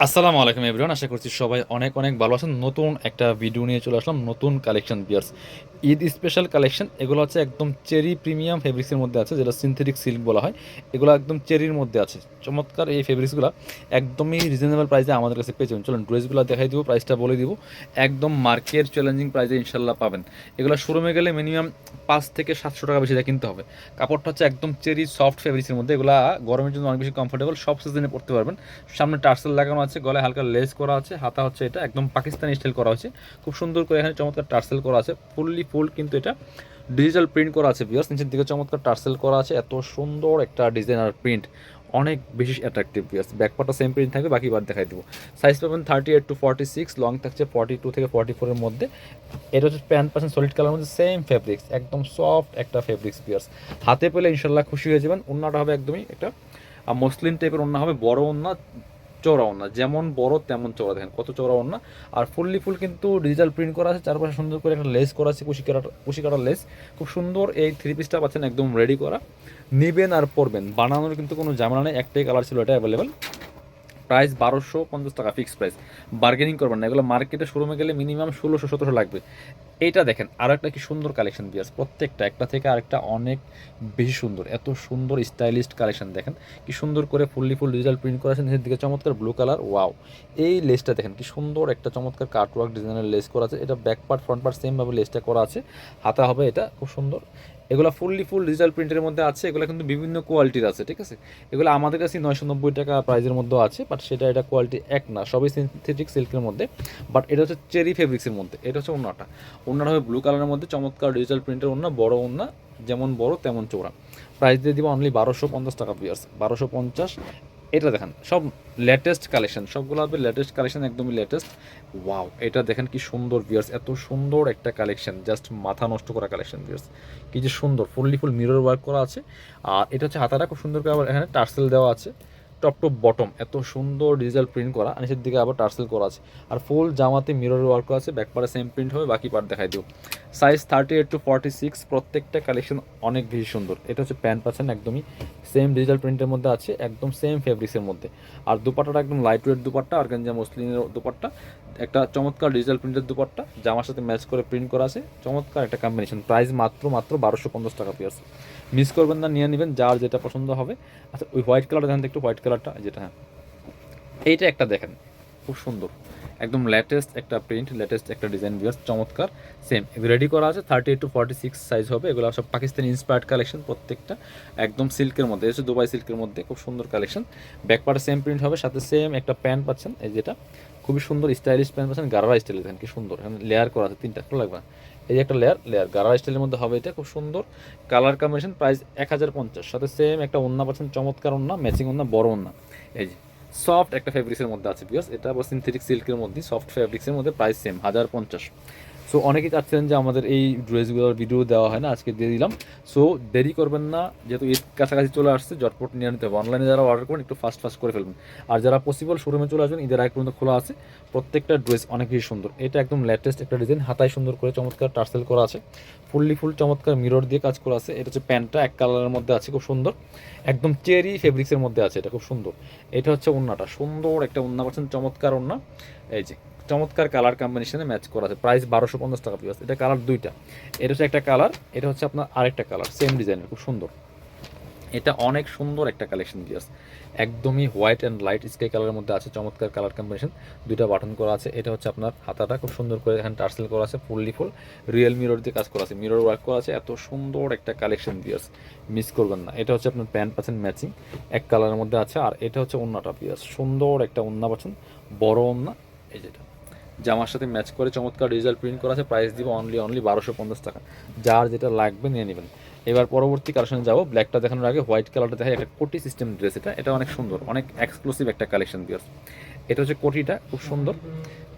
আসসালামু আলাইকুম এভরিওয়ান, আশা করছি সবাই অনেক অনেক ভালো আছেন। নতুন একটা ভিডিও নিয়ে চলে আসলাম, নতুন কালেকশন বিয়ার্স, ঈদ স্পেশাল কালেকশন। এগুলো হচ্ছে একদম চেরি প্রিমিয়াম ফেব্রিক্সের মধ্যে আছে, যেটা সিনথেটিক সিল্ক বলা হয়। এগুলো একদম চেরির মধ্যে আছে। চমৎকার এই ফেব্রিক্সগুলো একদমই রিজনেবল প্রাইসে আমাদের কাছে পেয়ে যাবেন। চলুন ড্রেসগুলো দেখাই দিব, প্রাইসটা বলে দিব। একদম মার্কেট চ্যালেঞ্জিং প্রাইসে ইনশাল্লাহ পাবেন। এগুলো শোরুমে গেলে মিনিমাম 500 থেকে 700 টাকা বেশি কিনতে হবে। কাপড়টা হচ্ছে একদম চেরি সফট ফেব্রিক্সের মধ্যে। এগুলো গরমের জন্য অনেক বেশি কমফোর্টেবল, সব সিজনে পরতে পারবেন। সামনে টার্সেল লাগানো আছে, গলায় হালকা লেস করা আছে, হাতা হচ্ছে এটা একদম পাকিস্তানি স্টাইল করা হয়েছে। খুব সুন্দর করে এখানে চমৎকার টার্সেল করা আছে, ফুললি ফুল কিন্তু এটা ডিজিটাল প্রিন্ট করা আছে ভিউয়ার্স। নিচের দিকে চমৎকার টার্সেল করা আছে, এত সুন্দর একটা ডিজাইন আর প্রিন্ট, অনেক বেশি অ্যাট্রাকটিভ ভিউয়ার্স। ব্যাকপার্টটা সেম প্রিন্ট থাকবে, বাকি বার দেখাই দেবো। সাইজ পাবেন 38 to 46, লং থাকছে 42 থেকে 44 এর মধ্যে। এটা হচ্ছে প্যান্ট পাচ্ছেন সলিড কালার মধ্যে, সেম ফেব্রিক্স, একদম সফট একটা ফেব্রিক্স ভিউয়ার্স। হাতে পেলে ইনশাল্লাহ খুশি হয়ে যাবেন। ওন্নাটা হবে একদমই একটা মসলিন টাইপের ওন্না হবে, বড় ওন্না, চওড়া ওন্না, যেমন বড় তেমন চওড়া। দেখেন কত চওড়া ওন্না। আর ফুললি ফুল কিন্তু ডিজিটাল প্রিন্ট করা আছে, চারপাশে সুন্দর করে একটা লেস করা আছে, কুশি কাটার লেস। খুব সুন্দর এই থ্রি পিসটা পাচ্ছেন একদম রেডি করা। নিবেন আর পরবেন, বানানোর কিন্তু কোনো ঝামেলা নেই। একটাই কালার ছিল, এটা অ্যাভেলেবেল। প্রাইস 1250 টাকা ফিক্সড প্রাইস, বার্গেনিং করবেন না। এগুলো মার্কেটে শোরুমে গেলে মিনিমাম 1600-1700 লাগবে। এইটা দেখেন আরও একটা কি সুন্দর কালেকশন বিয়ার্স, প্রত্যেকটা একটা থেকে আরেকটা অনেক বেশি সুন্দর। এত সুন্দর স্টাইলিস্ট কালেকশন দেখেন, কি সুন্দর করে ফুললি ফুল ডিজিটাল প্রিন্ট করা আছে। নিচের দিকে চমৎকার ব্লু কালার, ওয়াও। এই লেসটা দেখেন কি সুন্দর, একটা চমৎকার কাটওয়ার্ক ডিজাইনের লেস করা আছে। এটা ব্যাক পার্ট ফ্রন্ট পার্ট সেমভাবে লেসটা করা আছে, হাতা হবে এটা, খুব সুন্দর। এগুলো ফুললি ফুল ডিজিটাল প্রিন্টের মধ্যে আছে। এগুলো কিন্তু বিভিন্ন কোয়ালিটির আছে, ঠিক আছে। এগুলো আমাদের কাছে 990 টাকা প্রাইজের মধ্যে আছে, বাট সেটা এটা কোয়ালিটি এক না, সবই সিনথেটিক সিল্কের মধ্যে। বাট এটা হচ্ছে চেরি ফেব্রিক্সের মধ্যে। এটা হচ্ছে ওন্নাটা, ওন্নাটা হবে ব্লু কালারের মধ্যে, চমৎকার ডিজিটাল প্রিন্টের ওন্না, বড় ওন্না, যেমন বড় তেমন চৌড়া। প্রাইস দিয়ে দিব অনলি 1250 টাকা পিয়ার্স, 1250। এটা দেখেন সব লেটেস্ট কালেকশন, সবগুলো হবে লেটেস্ট কালেকশন, একদমই লেটেস্ট। ওয়াও, এটা দেখেন কি সুন্দর ভিউয়ার্স, এত সুন্দর একটা কালেকশন, জাস্ট মাথা নষ্ট করা কালেকশন ভিউয়ার্স। কি যে সুন্দর, ফুললি ফুল মিরর ওয়ার্ক করা আছে। আর এটা হচ্ছে হাতাটা খুব সুন্দর করে, আবার এখানে টার্সেল দেওয়া আছে, টপ টু বটম এত সুন্দর ডিজিটাল প্রিন্ট করা, আর নিচের দিকে আবার টার্সেল করা আছে। আর ফুল জামাতে মিরর ওয়ার্ক করা আছে, ব্যাক পার্টে সেম প্রিন্ট হবে, বাকি পার্ট দেখাই দিও। সাইজ 38 to 46, প্রত্যেকটা কালেকশন অনেক বেশি সুন্দর। এটা হচ্ছে প্যান্ট পাচ্ছেন একদমই সেম ডিজিটাল প্রিন্টের মধ্যে আছে, একদম সেম ফেব্রিক্সের মধ্যে। আর দুপাট্টাটা একদম লাইট ওয়েট দুপাট্টা, অর্গানজা মসলিনের দুপাট্টা, একটা চমৎকার ডিজিটাল প্রিন্টের দুপাট্টা, জামার সাথে ম্যাচ করে প্রিন্ট করা আছে, চমৎকার একটা কম্বিনেশন। প্রাইস মাত্র 1250 টাকা পিয়ার্স। মিস করবেন না, নিয়ে নেবেন যার যেটা পছন্দ হবে। আচ্ছা, ওই হোয়াইট কালারটা দেখেন, একটু হোয়াইট কালারটা যেটা, হ্যাঁ এইটা একটা দেখেন, খুব সুন্দর, একদম লেটেস্ট একটা প্রিন্ট, লেটেস্ট একটা ডিজাইন ভিউয়ার্স, চমৎকার। সেম রেডি করা আছে, 38 to 46 সাইজ হবে। এগুলো সব পাকিস্তানি ইন্সপায়ার্ড কালেকশন, প্রত্যেকটা একদম সিল্কের মধ্যে, এসে দুবাই সিল্কের মধ্যে, খুব সুন্দর কালেকশন। ব্যাক পার্টে সেম প্রিন্ট হবে, সাথে সেম একটা প্যান্ট পাচ্ছেন, এই যেটা খুবই সুন্দর স্টাইলিশ প্যান্ট পাচ্ছেন, গারারা স্টাইলে দেখেন কি সুন্দর, এখানে লেয়ার করা আছে তিনটা, ভালো লাগবে। এই যে একটা লেয়ার গারারা স্টাইলের মধ্যে হবে, এটা খুব সুন্দর কালার কম্বিনেশন। প্রাইস 1050, সাথে সেম একটা ওন্না পাচ্ছেন, চমৎকার ওন্না, ম্যাচিং ওন্না, বড় ওন্না। এই যে সফট একটা ফেব্রিক্সের মধ্যে আছে বিকজ এটা আবার সিনথেটিক সিল্কের মধ্যে, সফট ফেব্রিক্সের মধ্যে, প্রাইস সেম 1050। সো অনেকেই চাচ্ছিলেন যে আমাদের এই ড্রেসগুলোর ভিডিও দেওয়া হয় না, আজকে দিয়ে দিলাম। সো দেরি করবেন না, যেহেতু ঈদ কাছাকাছি চলে আসছে, জটপট নিয়ে নিতে হবে। অনলাইনে যারা অর্ডার করবেন একটু ফাস্ট ফাস্ট করে ফেলবেন। আর যারা পসিবল শোরুমে চলে আসবেন, ঈদের আগে পর্যন্ত খোলা আছে। প্রত্যেকটা ড্রেস অনেক বেশি সুন্দর। এটা একদম লেটেস্ট একটা ডিজাইন, হাতায় সুন্দর করে চমৎকার টার্সেল করা আছে, ফুললি ফুল চমৎকার মিরর দিয়ে কাজ করা আছে। এটা হচ্ছে প্যান্টটা এক কালারের মধ্যে আছে, খুব সুন্দর, একদম চেরি ফেব্রিক্সের মধ্যে আছে, এটা খুব সুন্দর। এটা হচ্ছে ওন্নাটা, সুন্দর একটা ওন্না পাচ্ছেন, চমৎকার ওন্না। এই যে চমৎকার কালার কম্বিনেশনে ম্যাচ করা আছে। প্রাইস 1250 টাকা পিস। এটা কালার দুইটা, এটা হচ্ছে একটা কালার, এটা হচ্ছে আপনার আরেকটা কালার, সেম ডিজাইনের, খুব সুন্দর। এটা অনেক সুন্দর একটা কালেকশন দিয়েছ, একদমই হোয়াইট অ্যান্ড লাইট স্কাই কালারের মধ্যে আছে, চমৎকার কালার কম্বিনেশন। দুইটা বাটন করা আছে। এটা হচ্ছে আপনার হাতাটা খুব সুন্দর করে এখানে টার্সেল করা আছে, ফুললি ফুল রিয়েল মিরর দিয়ে কাজ করা আছে, মিরর ওয়ার্ক করা আছে, এত সুন্দর একটা কালেকশন দিয়েছ, মিস করবেন না। এটা হচ্ছে আপনার প্যান্ট পাচ্ছেন ম্যাচিং, এক কালারের মধ্যে আছে। আর এটা হচ্ছে ওন্নাটা পিয়াস, সুন্দর একটা ওন্না পাচ্ছেন, বড় ওন্না, এই যেটা জামার সাথে ম্যাচ করে চমৎকার ডিজিটাল প্রিন্ট করা আছে। প্রাইস দিব অনলি 1250 টাকা। যার যেটা লাগবে নিয়ে নেবেন। এবার পরবর্তী কালেকশনে যাবো। ব্ল্যাকটা দেখানোর আগে হোয়াইট কালারটা দেখে, একটা কোটি সিস্টেম ড্রেস, এটা অনেক সুন্দর, অনেক এক্সক্লুসিভ একটা কালেকশন বিয়ার্স। এটা হচ্ছে কোটিটা, খুব সুন্দর,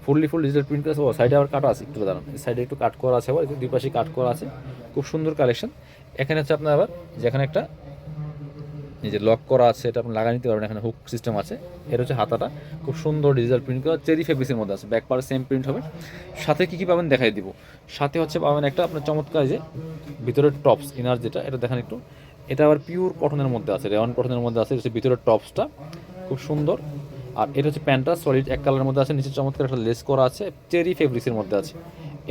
ফুললি ফুল ডিজিটাল প্রিন্ট করা আছে। সাইডে আবার কাটা আছে, একটু দাঁড়ান, সাইডে একটু কাট করা আছে, আবার দুই পাশে কাট করা আছে, খুব সুন্দর কালেকশন। এখানে হচ্ছে আপনার আবার যেখানে একটা এই যে লক করা আছে, এটা আপনি লাগা নিতে পারবেন, এখানে হুক সিস্টেম আছে। এটা হচ্ছে হাতাটা, খুব সুন্দর ডিজিটাল প্রিন্ট করা, চেরি ফেব্রিক্সের মধ্যে আছে। ব্যাক পার্ট সেম প্রিন্ট হবে। সাথে কী কী পাবেন দেখাই দিব। সাথে হচ্ছে পাবেন একটা আপনার চমৎকার যে ভিতরের টপস, ইনার যেটা, এটা দেখেন একটু, এটা আবার পিওর কটনের মধ্যে আছে, রেওয়ান কটনের মধ্যে আছে। এটা হচ্ছে ভিতরের টপসটা, খুব সুন্দর। আর এটা হচ্ছে প্যান্টটা সলিড এক কালারের মধ্যে আছে, নিচে চমৎকার একটা লেস করা আছে, চেরি ফেব্রিক্সের মধ্যে আছে।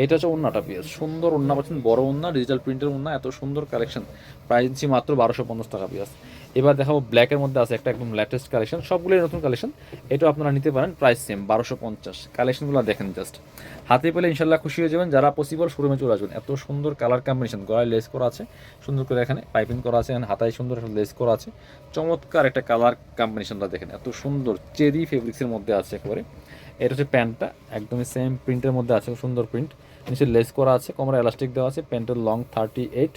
এটা হচ্ছে ওড়নাটা পিস, সুন্দর ওড়না পাচ্ছেন, বড় ওড়না, ডিজিটাল প্রিন্টের ওড়না, এত সুন্দর কালেকশন। প্রাইস দিচ্ছি মাত্র 1250 টাকা পিস। এবার দেখাবো ব্ল্যাকের মধ্যে আছে একটা একদম লেটেস্ট কালেকশন, সবগুলোই নতুন কালেকশন। এটাও আপনারা নিতে পারেন, প্রাইস সেম 1250। কালেকশনগুলো দেখেন জাস্ট, হাতে পেলে ইনশাল্লাহ খুশি হয়ে যাবেন। যারা পসিবল শোরুমে চলে আসবেন। এত সুন্দর কালার কম্বিনেশন, গলায় লেস করা আছে সুন্দর করে, এখানে পাইপিং করা আছে, এখানে হাতায় সুন্দর একটা লেস করা আছে, চমৎকার একটা কালার কম্বিনেশনটা দেখেন, এত সুন্দর চেরি ফেব্রিক্সের মধ্যে আছে একেবারে। এটা হচ্ছে প্যান্টটা, একদমই সেম প্রিন্টের মধ্যে আছে, সুন্দর প্রিন্ট, নিচে লেস করা আছে, কোমরে এলাস্টিক দেওয়া আছে। প্যান্টের লং 38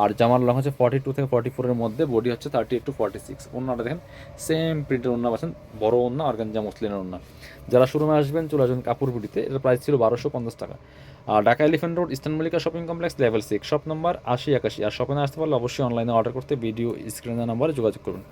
আর জামার লং হচ্ছে 42 থেকে 44-এর মধ্যে, বডি হচ্ছে 38 to 46। ওড়নাটা দেখেন সেম প্রিন্টের ওড়না পাচ্ছেন, বড় ওড়না, অর্গানজা মসলিনের ওড়না। যারা শোরুমে আসবেন চলে আসবেন কাপড় বিডিতে। এটার প্রাইস ছিল 1250 টাকা। আর Dhaka elephant road, eastern Mallika shopping complex, level 6, shop number 8081। আর শপে না আসতে পারলে অবশ্যই অনলাইনে অর্ডার করতে ভিডিও স্ক্রিনের নাম্বারে যোগাযোগ করুন।